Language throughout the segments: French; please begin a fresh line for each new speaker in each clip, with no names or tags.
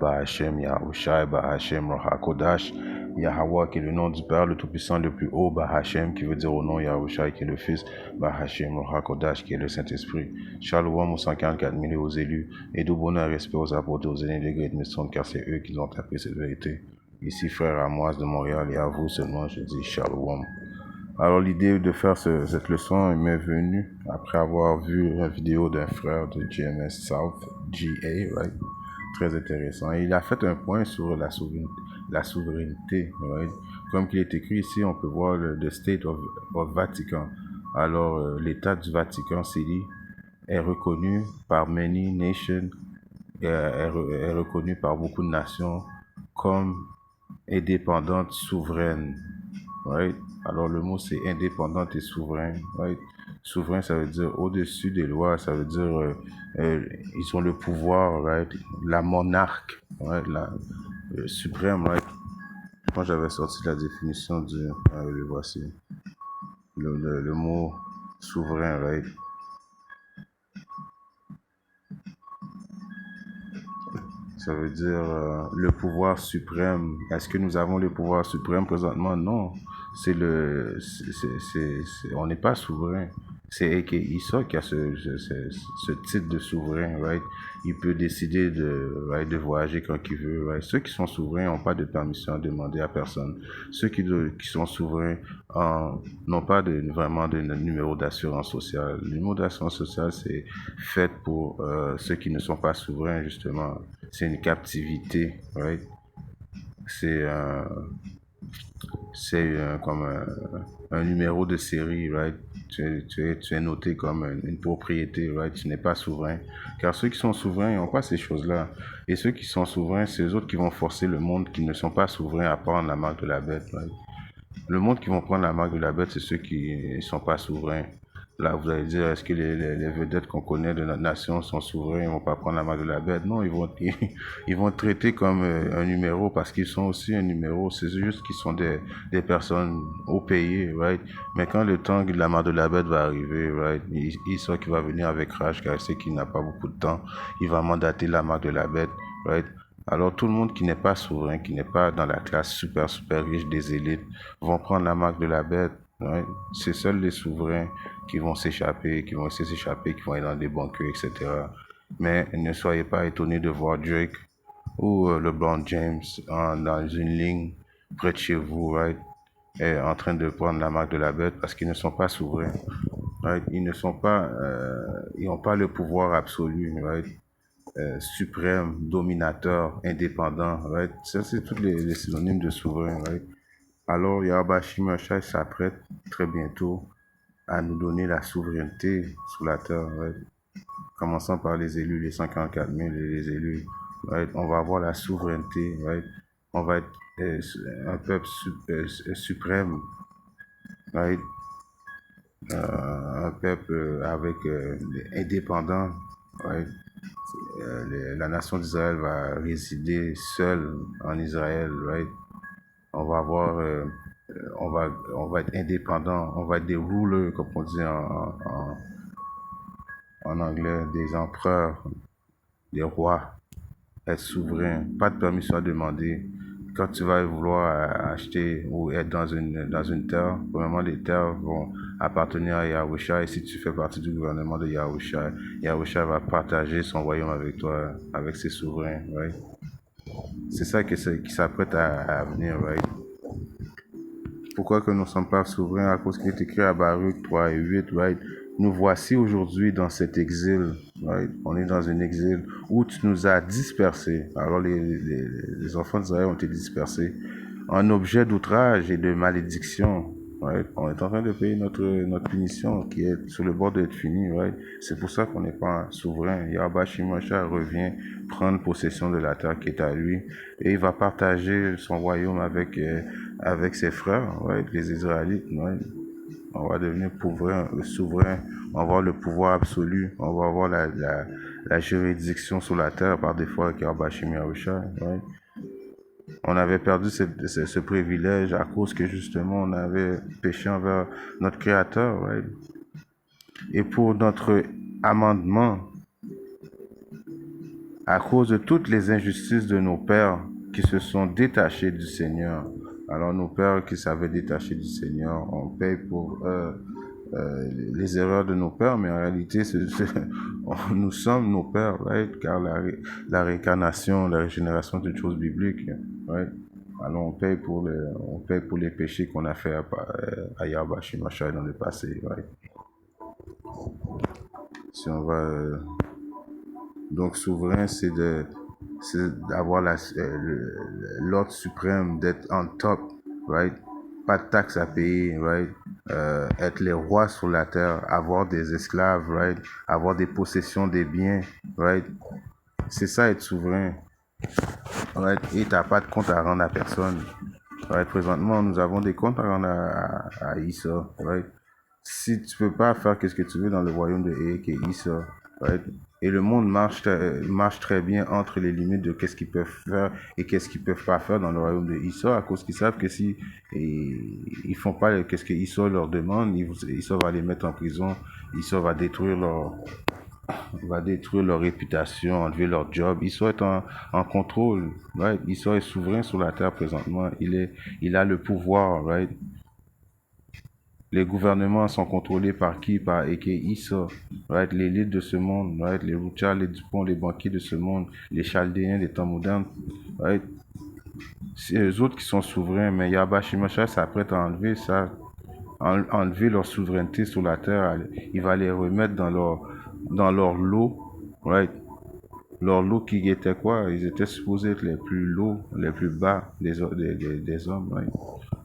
Bahashem, Yahushai, Bahashem, Rohakodash, Yahawah qui est le nom du Père le Tout-Puissant le plus haut, Bahashem qui veut dire au nom, Yahushai qui est le Fils, Bahashem, Rohakodash qui est le Saint-Esprit. Shalom aux 144 000 et aux élus, et tout bonheur et respect aux apôtres, aux aînés des Great Mission, car c'est eux qui ont appris cette vérité. Ici, frère Amoise de Montréal, et à vous seulement, je dis Shalom. Alors l'idée de faire cette leçon m'est venue après avoir vu une vidéo d'un frère de GMS South, GA, right? Très intéressant. Et il a fait un point sur la souveraineté, right? Comme il est écrit ici, on peut voir le State of Vatican. Alors l'État du Vatican City est reconnu par many nations, est reconnu par beaucoup de nations comme indépendante, souveraine. Right? Alors le mot c'est indépendante et souverain. Right? Souverain, ça veut dire au-dessus des lois, ça veut dire ils ont le pouvoir, right? La monarque, right? Suprême. Right? Moi j'avais sorti la définition du... le voici. Le mot souverain. Right? Ça veut dire le pouvoir suprême. Est-ce que nous avons le pouvoir suprême présentement? Non. On n'est pas souverain. C'est Eke Issa qui a ce titre de souverain, right? Il peut décider de voyager quand il veut, right? Ceux qui sont souverains n'ont pas de permission à demander à personne. Ceux qui sont souverains n'ont pas vraiment de numéro d'assurance sociale. Le numéro d'assurance sociale, c'est fait pour ceux qui ne sont pas souverains, justement. C'est une captivité, right? C'est comme un numéro de série, right? Tu es noté comme une propriété, right? Tu n'es pas souverain. Car ceux qui sont souverains n'ont pas ces choses-là. Et ceux qui sont souverains, c'est eux autres qui vont forcer le monde qui ne sont pas souverains à prendre la marque de la bête, right? Le monde qui vont prendre la marque de la bête, c'est ceux qui ne sont pas souverains. Là, vous allez dire, est-ce que les vedettes qu'on connaît de notre nation sont souverains, ils vont pas prendre la marque de la bête? Non, ils vont traiter comme un numéro parce qu'ils sont aussi un numéro. C'est juste qu'ils sont des personnes au pays, right? Mais quand le temps de la marque de la bête va arriver, right, il sait qu'il va venir avec rage car il sait qu'il n'a pas beaucoup de temps. Il va mandater la marque de la bête, right? Alors tout le monde qui n'est pas souverain, qui n'est pas dans la classe super riche des élites, vont prendre la marque de la bête. Ouais. C'est seuls les souverains qui vont s'échapper, qui vont essayer de s'échapper, qui vont aller dans des bunkers, etc. Mais ne soyez pas étonnés de voir Drake ou LeBron James dans une ligne près de chez vous, right, en train de prendre la marque de la bête parce qu'ils ne sont pas souverains. Right? Ils ne sont pas, ils n'ont pas le pouvoir absolu, right? Suprême, dominateur, indépendant, right? Ça, c'est tous les synonymes de souverain, right? Alors, Yahweh Shimashai s'apprête très bientôt à nous donner la souveraineté sur la terre, right? Commençant par les élus, les 144 000 et les élus, right? On va avoir la souveraineté, right? On va être un peuple suprême, right? Un peuple avec indépendant, right? La nation d'Israël va résider seule en Israël, right? On va avoir, on va être indépendant, on va être des rulers, comme on dit en anglais, des empereurs, des rois, être souverain, pas de permission à demander. Quand tu vas vouloir acheter ou être dans une terre, premièrement, les terres vont appartenir à Yahushua, et si tu fais partie du gouvernement de Yahushua, Yahushua va partager son royaume avec toi, avec ses souverains, right? C'est ça qui s'apprête à venir, right? Pourquoi que nous ne sommes pas souverains? À cause qu'il est écrit à Baruch 3 et 8, right? Nous voici aujourd'hui dans cet exil, right? On est dans un exil où tu nous as dispersés. Alors les enfants d'Israël ont été dispersés en objet d'outrage et de malédiction, right? On est en train de payer notre punition qui est sur le bord d'être finie, right? C'est pour ça qu'on n'est pas souverain. Yahweh Shimashai revient prendre possession de la terre qui est à lui et il va partager son royaume avec ses frères, right? Les Israélites, right? On va devenir souverain, on va avoir le pouvoir absolu, on va avoir la juridiction sur la terre par défaut avec Yahweh Shimashai, right? On avait perdu ce privilège à cause que justement on avait péché envers notre Créateur, right? Et pour notre amendement, à cause de toutes les injustices de nos pères qui se sont détachés du Seigneur. Alors nos pères qui s'avaient détaché du Seigneur, on paye pour les erreurs de nos pères, mais en réalité, nous sommes nos pères, right? Car la réincarnation, la régénération, c'est une chose biblique, right? Alors on paye pour les péchés qu'on a fait à Yahweh Shemashai dans le passé, right? Si on va donc souverain, c'est d'avoir l'ordre suprême, d'être en top, right? Pas de taxes à payer, right? Être les rois sur la terre, avoir des esclaves, right? Avoir des possessions, des biens, right? C'est ça être souverain, right? Et t'as pas de compte à rendre à personne. Right? Présentement, nous avons des comptes à rendre à Issa, right? Si tu peux pas faire ce que tu veux dans le royaume de Eek et Issa, right? Et le monde marche très bien entre les limites de qu'est-ce qu'ils peuvent faire et qu'est-ce qu'ils peuvent pas faire dans le royaume de Issa, à cause qu'ils savent que si ils font pas qu'est-ce que Issa leur demande, Issa va les mettre en prison, Issa va détruire leur réputation, enlever leur job. Issa est en contrôle, right? Issa est souverain sur la terre présentement. Il a le pouvoir, right? Les gouvernements sont contrôlés par qui? Par Eke Issa, right? L'élite de ce monde, right? Les Rothschild, les Dupont, les banquiers de ce monde, les Chaldéens des temps modernes, right? C'est eux autres qui sont souverains, mais Yahba Shemashai s'apprête à enlever ça, enlever leur souveraineté sur la terre. Il va les remettre dans leur lot, right? Leur lot qui était quoi? Ils étaient supposés être les plus lots, les plus bas des hommes, right?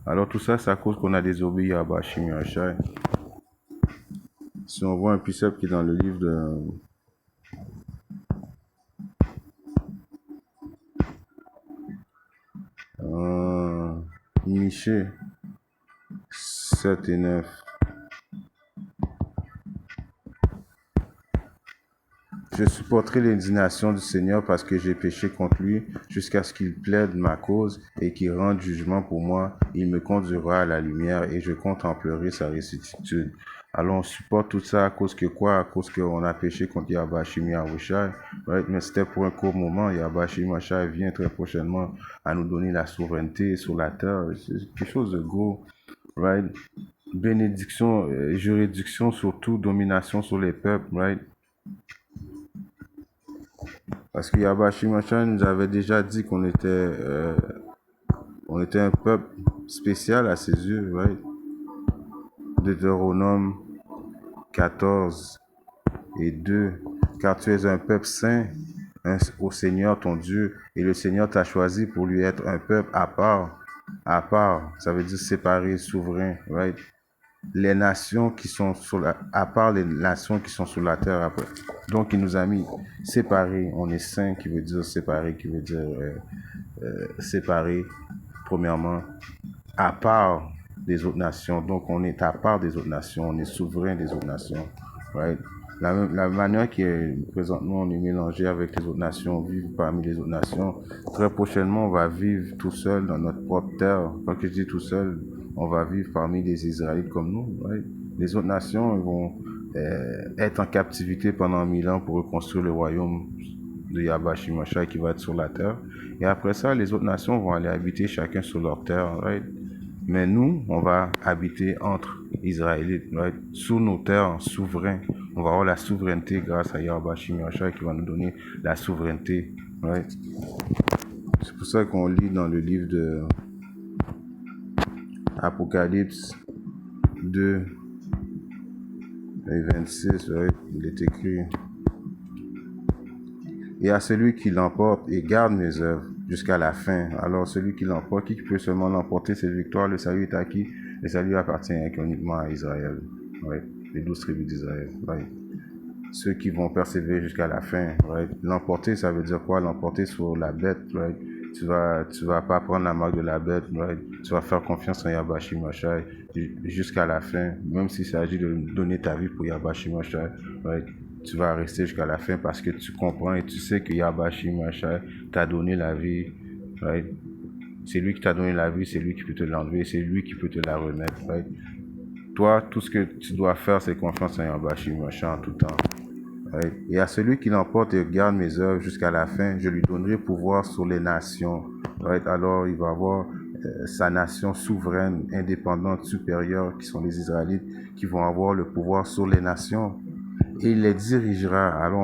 Alors tout ça, c'est à cause qu'on a désobéi à Bashim Yashai. Si on voit un precept qui est dans le livre de Michée 7 et 9. Je supporterai l'indignation du Seigneur parce que j'ai péché contre lui jusqu'à ce qu'il plaide ma cause et qu'il rende jugement pour moi. Il me conduira à la lumière et je contemplerai sa réstitude. Alors on supporte tout ça à cause que quoi? À cause qu'on a péché contre Yahba Shimi Yahushai. Right? Mais c'était pour un court moment. Yahba Shimi Yahushai vient très prochainement à nous donner la souveraineté sur la terre. C'est quelque chose de gros. Right? Bénédiction, juridiction surtout, domination sur les peuples. Right? Parce que Yahba Shimachan nous avait déjà dit on était un peuple spécial à ses yeux, right? Deutéronome 14 et 2. Car tu es un peuple saint au Seigneur ton Dieu, et le Seigneur t'a choisi pour lui être un peuple à part. À part, ça veut dire séparé, souverain, right? Les nations qui sont à part les nations qui sont sur la terre après. Donc il nous a mis séparés, on est saint qui veut dire séparé, qui veut dire séparé, premièrement, à part des autres nations. Donc on est à part des autres nations, on est souverain des autres nations, right? La manière qui est présentement, on est mélangé avec les autres nations, vivre parmi les autres nations. Très prochainement, on va vivre tout seul dans notre propre terre. Quand je dis tout seul, on va vivre parmi des Israélites comme nous. Right? Les autres nations vont être en captivité pendant 1000 ans pour reconstruire le royaume de Yahba Shimashai qui va être sur la terre. Et après ça, les autres nations vont aller habiter chacun sur leur terre. Right? Mais nous, on va habiter entre Israélites, right? Sous nos terres, souverains. On va avoir la souveraineté grâce à Yahba Shimashai qui va nous donner la souveraineté. Right? C'est pour ça qu'on lit dans le livre de Apocalypse 2 et 26, right? Il est écrit: et à celui qui l'emporte et garde mes œuvres jusqu'à la fin. Alors celui qui l'emporte, qui peut seulement l'emporter cette victoire? Le salut est acquis. Le salut appartient uniquement à Israël. Right? Les 12 tribus d'Israël. Right? Ceux qui vont persévérer jusqu'à la fin. Right? L'emporter, ça veut dire quoi? L'emporter sur la bête. Right? Tu vas pas prendre la marque de la bête. Right? Tu vas faire confiance en Yahba Shimashai jusqu'à la fin. Même s'il s'agit de donner ta vie pour Yahba Shimashai. Right? Tu vas rester jusqu'à la fin parce que tu comprends et tu sais que Yahba Shimashai t'a donné la vie. Right? C'est lui qui t'a donné la vie, c'est lui qui peut te l'enlever, c'est lui qui peut te la remettre. Right? Toi, tout ce que tu dois faire, c'est confiance en Yahba Shimashai en tout temps. Right? Et à celui qui l'emporte et garde mes œuvres jusqu'à la fin, je lui donnerai pouvoir sur les nations. Right? Alors, il va avoir sa nation souveraine, indépendante, supérieure, qui sont les Israélites, qui vont avoir le pouvoir sur les nations. Et il les dirigera. Alors,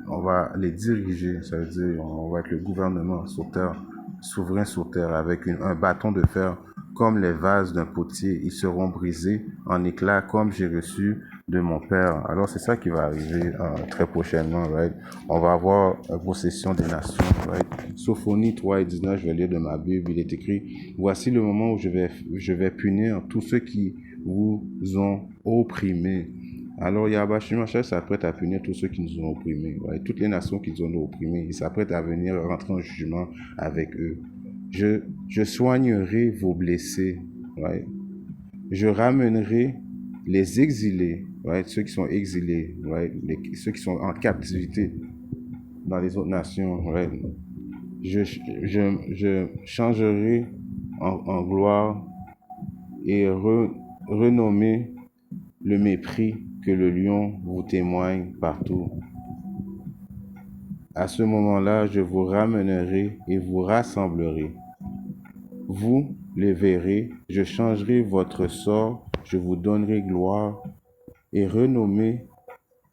on va les diriger. Ça veut dire, on va être le gouvernement sur terre, souverain sur terre, avec un bâton de fer, comme les vases d'un potier. Ils seront brisés en éclats, comme j'ai reçu de mon Père. Alors, c'est ça qui va arriver très prochainement, right? On va avoir possession des nations, right? Sophonie 3 et 19, je vais lire de ma Bible, il est écrit, voici le moment où je vais punir tous ceux qui vous ont opprimés. Alors, Yahweh Shemashah s'apprête à punir tous ceux qui nous ont opprimés. Ouais. Toutes les nations qui nous ont opprimés, il s'apprête à venir rentrer en jugement avec eux. Je soignerai vos blessés. Ouais. Je ramènerai les exilés, right? Ceux qui sont exilés, right? Ceux qui sont en captivité dans les autres nations. Right? Je changerai en gloire et renommer le mépris que le lion vous témoigne partout. À ce moment-là, je vous ramènerai et vous rassemblerai. Vous les verrez, je changerai votre sort, je vous donnerai gloire et renommée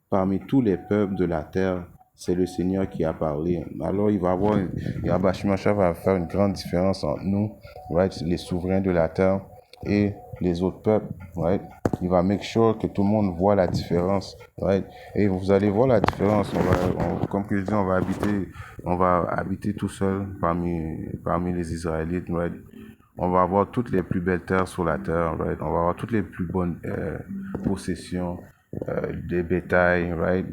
parmi tous les peuples de la terre. C'est le Seigneur qui a parlé. Alors il va avoir, Yahweh Shemashah va faire une grande différence entre nous, right, les souverains de la terre et les autres peuples, right. Il va make sure que tout le monde voit la différence, right. Et vous allez voir la différence. Comme que je dis, on va habiter tout seul parmi les Israélites, right. On va avoir toutes les plus belles terres sur la terre, right. On va avoir toutes les plus bonnes possessions, des bétails, right.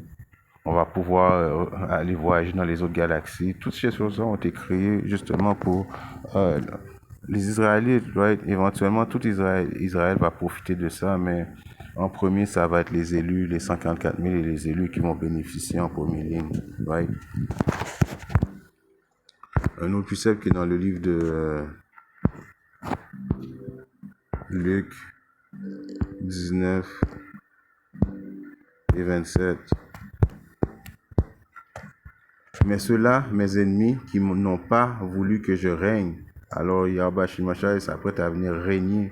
On va pouvoir aller voyager dans les autres galaxies. Toutes ces choses-là ont été créées justement pour les Israélites, right? Éventuellement, tout Israël va profiter de ça, mais en premier, ça va être les élus, les 144 000 et les élus qui vont bénéficier en première ligne, right? Un autre précepte qui est dans le livre de Luc 19 et 27. Mais ceux-là, mes ennemis, qui n'ont pas voulu que je règne, alors Yahweh Shemashah s'apprête à venir régner,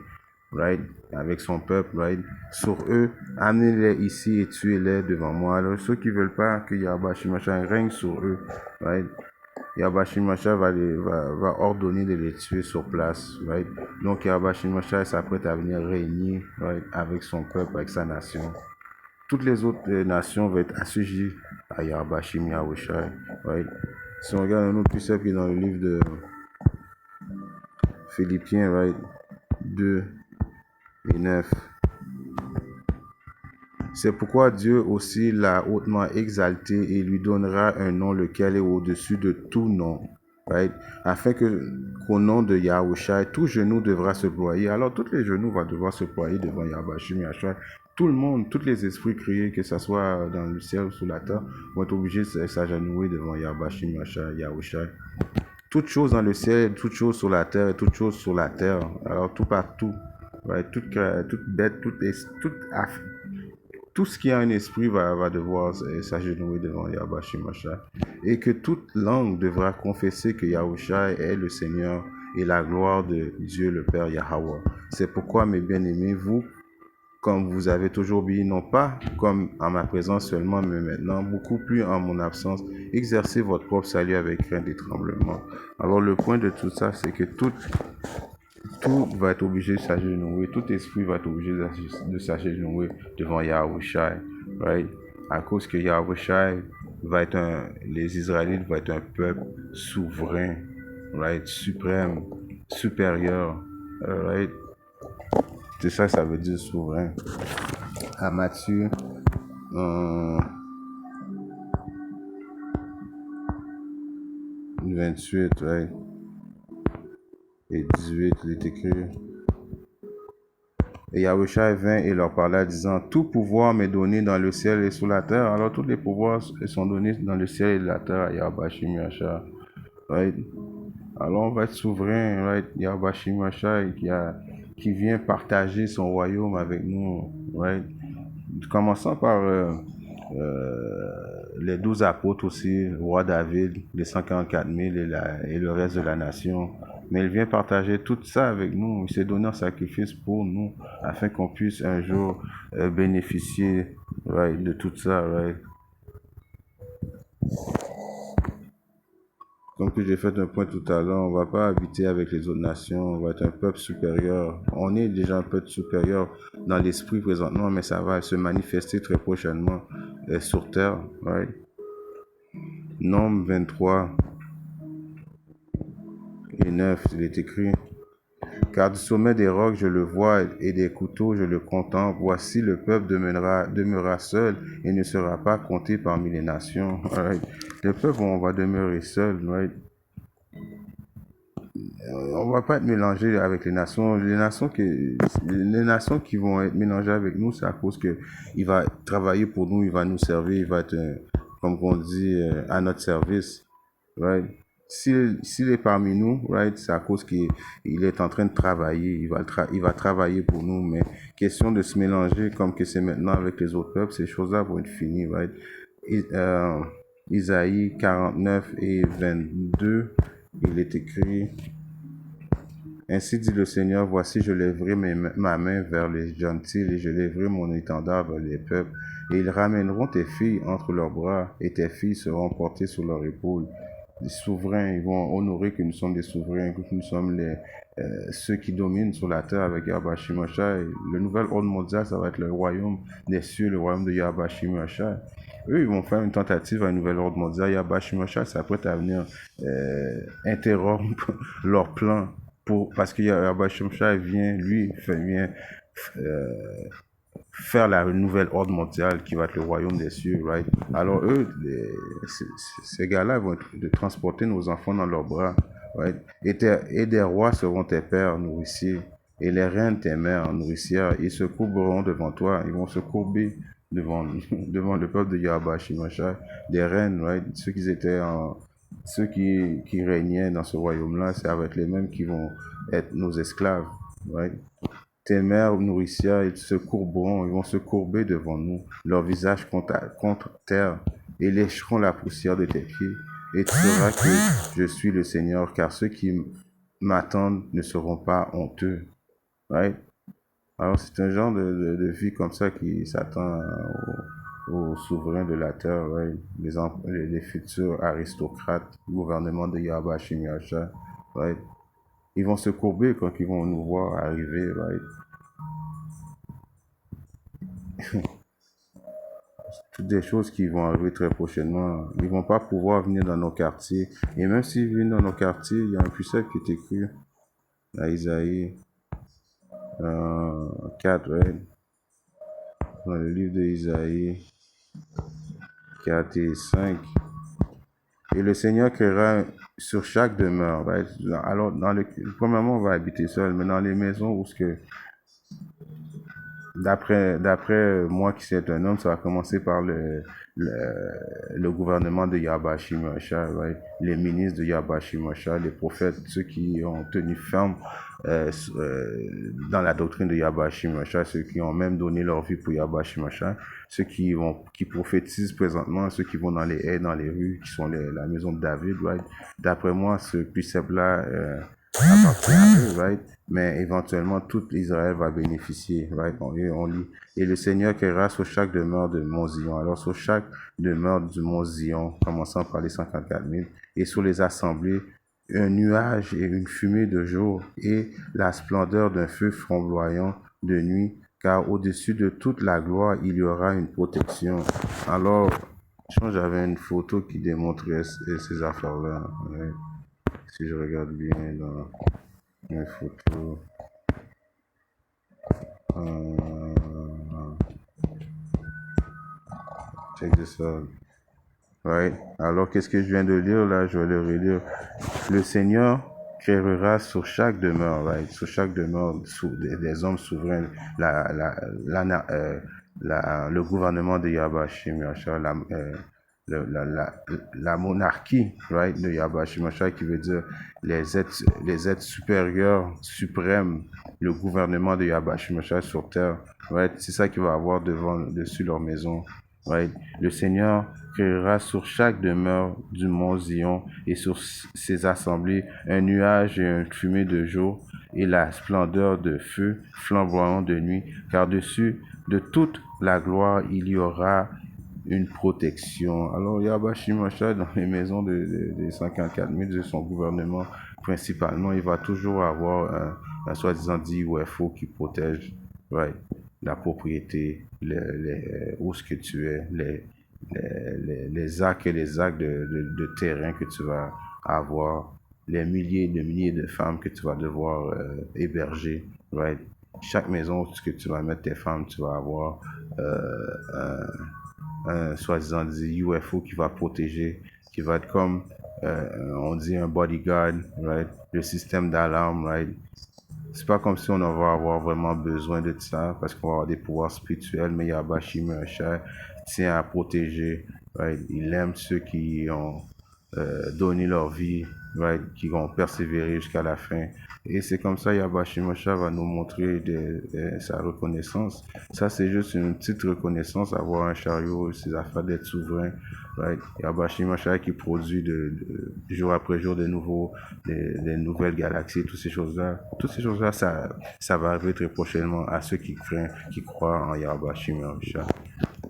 right, avec son peuple, right, sur eux, amenez-les ici et tuez-les devant moi. Alors ceux qui veulent pas que Yahweh Shemashah règne sur eux, right, Yahweh Shemashah va ordonner de les tuer sur place, right. Donc Yahweh Shemashah s'apprête à venir régner, right, avec son peuple, avec sa nation. Toutes les autres nations vont être assujetties à Yahweh Shemashah, right. Si on regarde un autre précepte qui est dans le livre de Philippiens, right, 2 et 9. C'est pourquoi Dieu aussi l'a hautement exalté et lui donnera un nom lequel est au-dessus de tout nom, right? Afin qu'au nom de Yahushua, tout genou devra se ployer. Alors, tous les genoux vont devoir se ployer devant Yahweh Shemashah. Tout le monde, tous les esprits créés, que ce soit dans le ciel ou sous la terre, vont être obligés de s'agenouiller devant Yahweh Shemashah, Yahushua. Toute chose dans le ciel, toute chose sur la terre et toute chose sur la terre. Alors, tout partout, right? Toute bête, tout ce qui a un esprit va devoir s'agenouiller devant Yahweh Shemashah. Et que toute langue devra confesser que Yahushua est le Seigneur et la gloire de Dieu le Père Yahweh. C'est pourquoi, mes bien-aimés, vous, comme vous avez toujours obéi, non pas comme en ma présence seulement, mais maintenant, beaucoup plus en mon absence, exercez votre propre salut avec crainte et tremblement. Alors le point de tout ça, c'est que tout va être obligé de s'agenouiller, tout esprit va être obligé de s'agenouiller devant Yahushua, right? À cause que Yahushua va être les Israélites vont être un peuple souverain, right? Suprême, supérieur, right? C'est ça que ça veut dire souverain. À Matthieu 28, right? Et 18, il est écrit. Et Yahushua vint et leur parla, disant, tout pouvoir m'est donné dans le ciel et sous la terre. Alors tous les pouvoirs sont donnés dans le ciel et la terre à Yahweh Shemashah, right? Alors on va être souverain, right? Yahweh Shemashah qui vient partager son royaume avec nous, right? Commençons par les 12 apôtres aussi, le roi David, les 144 000 et le reste de la nation. Mais il vient partager tout ça avec nous. Il s'est donné en sacrifice pour nous, afin qu'on puisse un jour bénéficier, right, de tout ça. Right. Comme que j'ai fait un point tout à l'heure, on va pas habiter avec les autres nations, on va être un peuple supérieur. On est déjà un peuple supérieur dans l'esprit présentement, mais ça va se manifester très prochainement sur terre. Right? Nombre 23 et 9, il est écrit: car du sommet des rocs je le vois et des couteaux je le contemple. Voici le peuple demeurera seul et ne sera pas compté parmi les nations. Right? Le peuple, on va demeurer seul. Right? On va pas être mélangé avec les nations. Les nations qui vont être mélangées avec nous, c'est à cause que il va travailler pour nous, il va nous servir, il va être, comme on dit, à notre service. Right? S'il est parmi nous, right, c'est à cause qu'il est en train de travailler. Il va travailler pour nous. Mais question de se mélanger comme que c'est maintenant avec les autres peuples, ces choses-là vont être finies. Right? Isaïe 49 et 22, il est écrit: ainsi dit le Seigneur, voici je lèverai ma main vers les gentils et je lèverai mon étendard vers les peuples. Et ils ramèneront tes filles entre leurs bras et tes filles seront portées sur leurs épaules. Les souverains, ils vont honorer que nous sommes des souverains, que nous sommes ceux qui dominent sur la terre avec Yahweh Shimashai. Le nouvel ordre mondial, ça va être le royaume des cieux, le royaume de Yahweh Shimashai. Eux, ils vont faire une tentative à un nouvel ordre mondial. Yahweh Shimashai s'apprête à venir interrompre leur plan. Parce que Yahweh Shimashai vient faire la nouvelle ordre mondiale qui va être le royaume des cieux, right? Alors eux, ces gars-là vont de transporter nos enfants dans leurs bras, right? Et des rois seront tes pères nourriciers, et les reines tes mères nourricières. Ils se courberont devant toi, ils vont se courber devant le peuple de Yahweh Shimashai, des reines, right? Ceux qui régnaient dans ce royaume-là, c'est avec les mêmes qui vont être nos esclaves, right? Tes mères nourricières, ils se courberont, ils vont se courber devant nous, leur visage contre terre, et lécheront la poussière de tes pieds. Et tu sauras que je suis le Seigneur, car ceux qui m'attendent ne seront pas honteux. Right? Alors c'est un genre de vie comme ça qui s'attend aux souverains de la terre, right? Les futurs aristocrates, gouvernement de Yahweh Shimashai, right? Ils vont se courber quand ils vont nous voir arriver, right? Toutes des choses qui vont arriver très prochainement. Ils vont pas pouvoir venir dans nos quartiers. Et même s'ils viennent dans nos quartiers, il y a un puissant qui est écrit à Isaïe 4, right? Dans le livre d'Isaïe 4 et 5. Et le Seigneur créera sur chaque demeure. Right? Alors, premièrement, on va habiter seul, mais dans les maisons où ce que d'après moi qui suis un homme, ça va commencer par le gouvernement de Yahweh Shimashai, right? Les ministres de Yahweh Shimashai, les prophètes, ceux qui ont tenu ferme dans la doctrine de Yahweh Shimashai, ceux qui ont même donné leur vie pour Yahweh Shimashai, ceux qui prophétisent présentement, ceux qui vont dans les haies, dans les rues, qui sont la maison de David, right? D'après moi, ce précepte-là appartient à eux, right? Mais éventuellement, tout Israël va bénéficier, right? On lit. Et le Seigneur créera sur chaque demeure de Mont Zion. Alors, sur chaque demeure du Mont Zion, commençant par les 144 000, et sur les assemblées, un nuage et une fumée de jour, et la splendeur d'un feu flamboyant de nuit, car au-dessus de toute la gloire, il y aura une protection. Alors, je pense que j'avais une photo qui démontrait ces affaires-là, right? Si je regarde bien dans mes photos. Check this out. Right? Alors, qu'est-ce que je viens de lire là? Je vais le relire. Le Seigneur créera sur chaque demeure, right? Sur chaque demeure des hommes souverains, le gouvernement de Yahweh Shimashai, la monarchie, right, de Yahweh Shimashai, qui veut dire les êtres supérieurs, suprêmes, le gouvernement de Yahweh Shimashai sur terre, right? C'est ça qui va avoir dessus leur maison, right? Le Seigneur créera sur chaque demeure du mont Zion et sur ses assemblées un nuage et une fumée de jour et la splendeur de feu flamboyant de nuit, car dessus de toute la gloire il y aura une protection. Alors, Yahba Shimosha, dans les maisons des 54 000 de son gouvernement, principalement, il va toujours avoir un soi-disant dit UFO qui protège, right, la propriété, où ce que tu es, les actes et les actes de terrain que tu vas avoir, les milliers de femmes que tu vas devoir héberger, right? Chaque maison où que tu vas mettre tes femmes, tu vas avoir un soi-disant dit UFO qui va protéger, qui va être comme, on dit, un bodyguard, right? Le système d'alarme, right? C'est pas comme si on va avoir vraiment besoin de ça parce qu'on va avoir des pouvoirs spirituels, mais Yabashi Mercha tient à protéger, right? Il aime ceux qui ont donné leur vie, right? Qui vont persévérer jusqu'à la fin. Et c'est comme ça, Yabashi Mercha va nous montrer sa reconnaissance. Ça, c'est juste une petite reconnaissance, avoir un chariot, ses affaires d'être souverain, right? Yabashi Mercha qui produit jour après jour des nouvelles galaxies, toutes ces choses-là, ça va arriver très prochainement à ceux qui croient en Yahweh Shimon.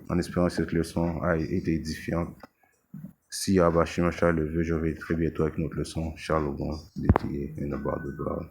En espérant que cette leçon a été édifiante. Si Yahweh Shimon le veut, je vais très bientôt avec notre leçon. Charles Augon, dédié in about the blood.